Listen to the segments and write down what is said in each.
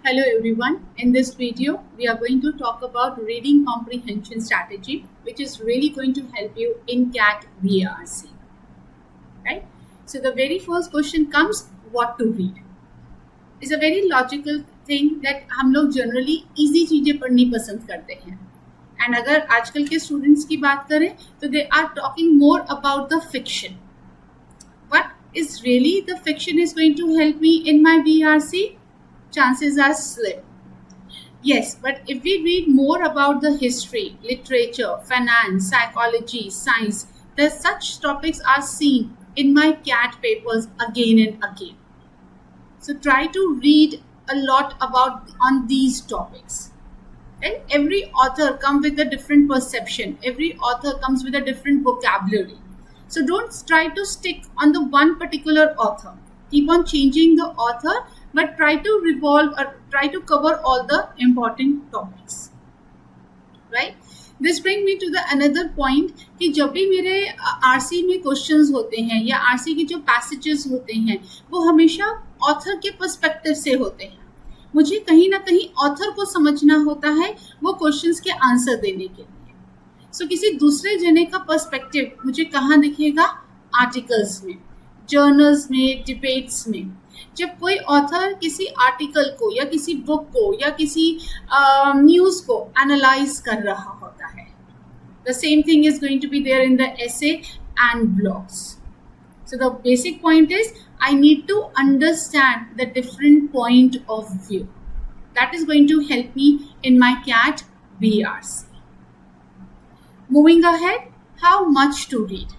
Hello everyone. In this video, we are going to talk about reading comprehension strategy, which is really going to help you in CAT VARC. Right? So the very first question comes, what to read? It's a very logical thing that हम लोग generally easy चीजें पढ़नी पसंद करते हैं. And अगर आजकल के students की बात करें, तो they are talking more about the fiction. What is really the fiction is going to help me in my VRC? Chances are slim. Yes, but if we read more about the history, literature, finance, psychology, science, then such topics are seen in my CAT papers again and again. So try to read a lot about on these topics. And every author comes with a different perception. Every author comes with a different vocabulary. So don't try to stick on the one particular author. Keep on changing the author, but try to revolve or try to cover all the important topics. Right? This brings me to the another point कि जब भी मेरे RC में questions होते हैं या RC के जो पैसेजेस होते हैं वो हमेशा ऑथर के पर्सपेक्टिव से होते हैं. मुझे कहीं ना कहीं ऑथर को समझना होता है वो क्वेश्चंस के आंसर देने के लिए. सो किसी दूसरे जने का पर्सपेक्टिव मुझे कहाँ दिखेगा? आर्टिकल्स में, जर्नल्स में, डिबेट्स में. जब कोई ऑथर किसी आर्टिकल को या किसी बुक को या किसी न्यूज़ को एनालाइज कर रहा होता है, the same thing is going to be there in the essay and blogs. So the basic point is I need to understand the different point of view. That is going to help me in my CAT VRC. Moving ahead, how much to read?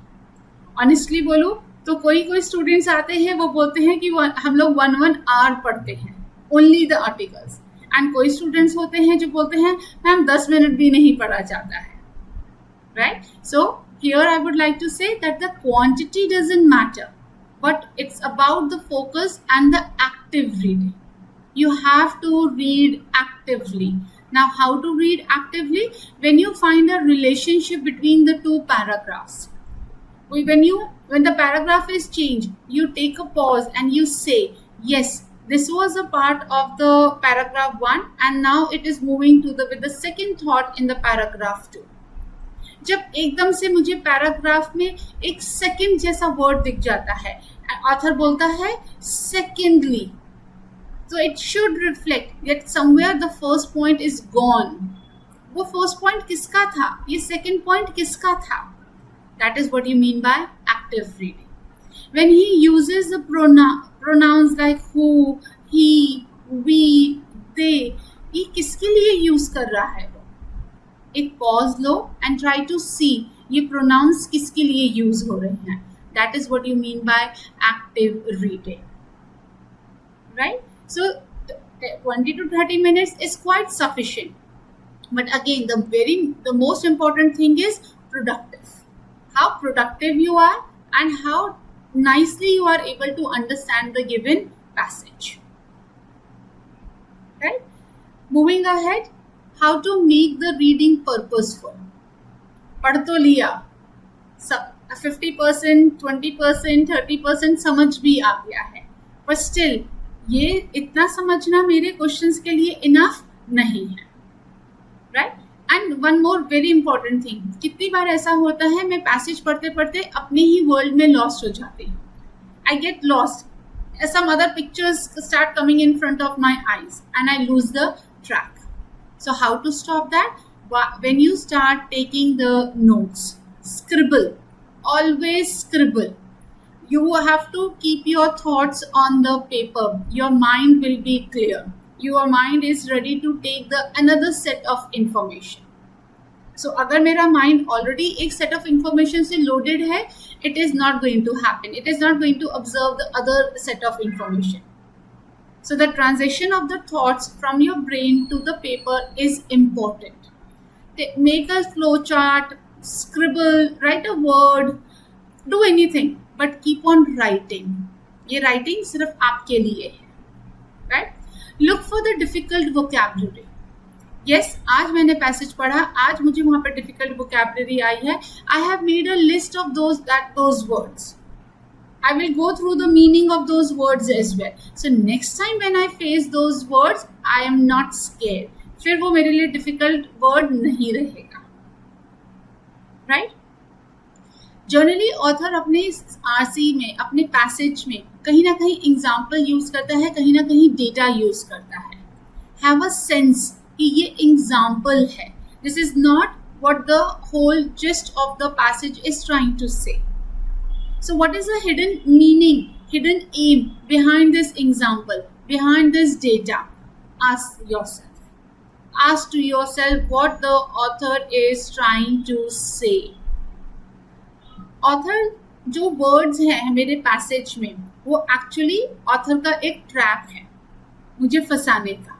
Honestly बोलूँ तो कोई students आते हैं वो बोलते हैं कि हम लोग 1 hour पढ़ते हैं only the articles. And कोई स्टूडेंट्स होते हैं जो बोलते हैं मैम 10 मिनट भी नहीं पढ़ा जाता है. Right? So here I would like to say that the quantity doesn't matter. But it's about the focus and the active reading. You have to read actively. Now, how to read actively? When you find a relationship between the two paragraphs. When the paragraph is changed, you take a pause and you say, yes, this was a part of the paragraph 1 and now it is moving to with the second thought in the paragraph 2. जब एकदम से मुझे paragraph में एक second जैसा word दिख जाता है, ऑथर बोलता है सेकेंडली, तो it should reflect that somewhere the first point is gone. वो फर्स्ट पॉइंट किसका था, ये सेकंड पॉइंट किसका था? That is what you mean by active reading. When he uses the pronouns like who, he, we, they, ये किसके लिए use कर रहा है? एक पॉज लो एंड ट्राई टू सी ये प्रोनाउंस किसके लिए यूज हो रहे हैं. That is what you mean by active reading. Right? So 20 to 30 minutes is quite sufficient. But again, the most important thing is productive. How productive you are and how nicely you are able to understand the given passage. Right? Moving ahead, how to make the reading purposeful. पढ़ तो लिया, 50%, 20%, 30% समझ भी आ गया है, पर still ये इतना समझना मेरे क्वेश्चंस के लिए इनफ नहीं है. Right? And one more very important thing, कितनी बार ऐसा होता है मैं पैसेज पढ़ते पढ़ते अपने ही वर्ल्ड में लॉस्ट हो जाती हूँ. I get lost, some other pictures start coming in front of my eyes and I lose the track. So how to stop that? When you start taking the notes, scribble. Always scribble. You have to keep your thoughts on the paper. Your mind will be clear. Your mind is ready to take another set of information. So अगर मेरा mind already एक set of information से loaded है, it is not going to happen. It is not going to observe the other set of information. So the transition of the thoughts from your brain to the paper is important. Make a flow chart, scribble, write a word, do anything, but keep on writing. ये writing सिर्फ आपके लिए है. Right? Look for the difficult vocabulary. Yes, आज मैंने passage पढ़ा, आज मुझे वहाँ पर difficult vocabulary आई है. I have made a list of those words. I will go through the meaning of those words as well. So next time when I face those words, I am not square, फिर वो मेरे लिए difficult word नहीं रहेगा, right? Generally author अपने RC में, अपने passage में कहीं ना कहीं एग्जाम्पल यूज करता है, कहीं ना कहीं डेटा यूज करता है. हैव अ सेंस कि ये एग्जाम्पल है. This is not what the whole gist of the passage is trying to say. So what is the hidden meaning, hidden aim behind this example, behind this data? Ask yourself. Ask to yourself what the author is trying to say. Author जो words हैं मेरे passage में, वो actually author का एक trap है मुझे फंसाने का.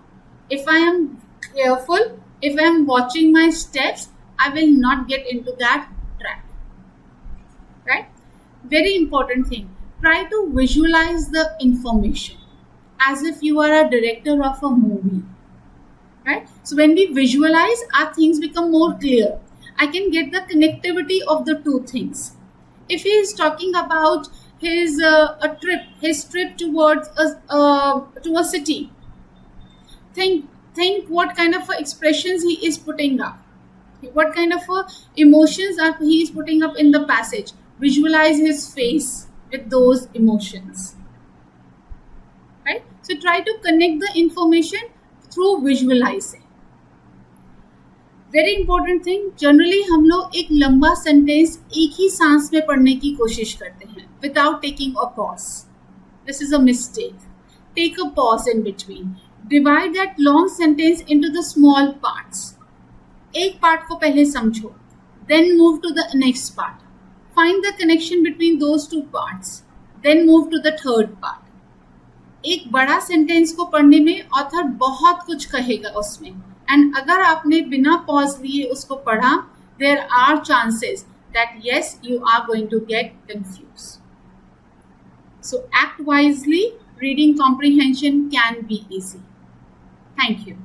If I am careful, if I am watching my steps, I will not get into that trap, right? Very important thing. Try to visualize the information as if you are a director of a movie, right? So when we visualize, our things become more clear. I can get the connectivity of the two things. If he is talking about his his trip towards to a city, think what kind of expressions he is putting up. What kind of emotions are he is putting up in the passage. Visualize his face with those emotions, right? So try to connect the information through visualizing. Very important thing, generally हम लोग एक लंबा sentence एक ही सांस में पढ़ने की कोशिश करते हैं without taking a pause. This is a mistake. Take a pause in between. Divide that long sentence into the small parts. एक पार्ट को पहले समझो, then move to the next part. Find the connection between those two parts, then move to the third part. एक बड़ा sentence को पढ़ने में author बहुत कुछ कहेगा उसमें, एंड अगर आपने बिना पॉज लिए उसको पढ़ा, there are chances that yes, you are going to get confused. So act wisely. Reading comprehension can be easy. Thank you.